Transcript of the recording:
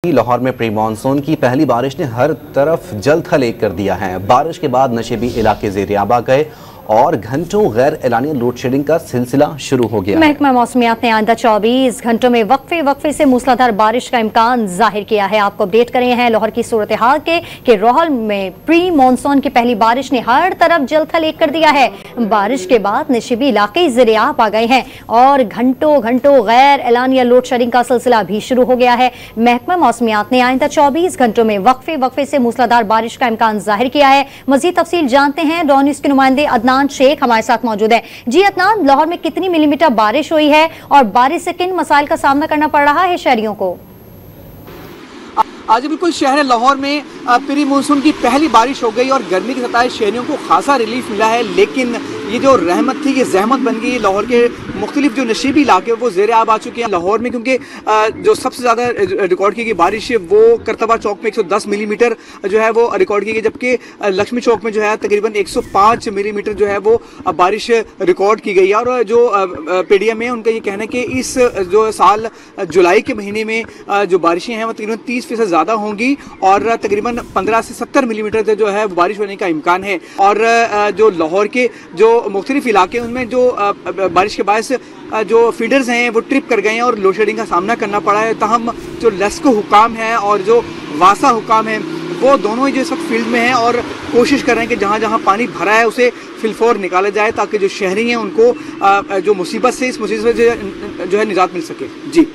लाहौर में pre monsoon की पहली बारिश ने हर तरफ जल थल एक कर दिया है। बारिश के बाद नशेबी इलाके ज़ेर-ए-आब आ गए और घंटों गैर एलानिया लोड शेडिंग का सिलसिला शुरू हो गया। महकमा मौसमियात ने आइंदा 24 घंटों में वक्फे से मूसलाधार बारिश का इम्कान जाहिर किया है। आपको अपडेट कर रहे हैं लाहौर की सूरत हाल के रोहल में प्री मानसून की पहली बारिश ने हर तरफ जल थल एक कर दिया है। बारिश के बाद नशेबी इलाके ज़ेर-ए-आब आ गए हैं और घंटों गैर एलानिया लोड शेडिंग का सिलसिला भी शुरू हो गया है। महकमा मौसमियात ने आइंदा 24 घंटों में वक्फे से मूसलाधार बारिश का इम्कान जाहिर किया है। मजीद तफसील जानते हैं, डॉन न्यूज़ के नुमाइंदे अदनान शेख हमारे साथ मौजूद है। जी अदनान, लाहौर में कितनी मिलीमीटर बारिश हुई है और बारिश से किन मसाइल का सामना करना पड़ रहा है शहरियों को? आज बिल्कुल शहर लाहौर में प्री मानसून की पहली बारिश हो गई और गर्मी की सताए शहरियों को खासा रिलीफ मिला है। लेकिन ये जो रहमत थी ये जहमत बन गई। लाहौर के मुख्तलिफ जो नशीबी इलाके वो ज़ेर-ए-आब आ चुके हैं लाहौर में, क्योंकि जो सबसे ज़्यादा रिकॉर्ड की गई बारिश है वो करतबा चौक में 110 मिलीमीटर जो है वो रिकॉर्ड की गई, जबकि लक्ष्मी चौक में जो है तकरीबन 105 मिलीमीटर जो है वो बारिश रिकॉर्ड की गई है। और जो पीडीएम है उनका ये कहना है कि इस जो साल जुलाई के महीने में जो बारिशें हैं वो तकरीबन 30% ज़्यादा होंगी और तकरीबन 15 से 70 मिलीमीटर तक जो है बारिश होने का इम्कान है। और जो लाहौर के जो मुख्तलिफ इलाके उनमें जो बारिश के बायस जो फीडर्स हैं वो ट्रिप कर गए हैं और लोड शेडिंग का सामना करना पड़ा है। तहम जो लेस्को हुकाम है और जो वासा हुकाम है वो दोनों ही जो इस वक्त फील्ड में हैं और कोशिश कर रहे हैं कि जहाँ जहाँ पानी भरा है उसे फिलफौर निकाला जाए ताकि जो शहरी हैं उनको जो मुसीबत से इस मुसीबत से जो है निजात मिल सके। जी।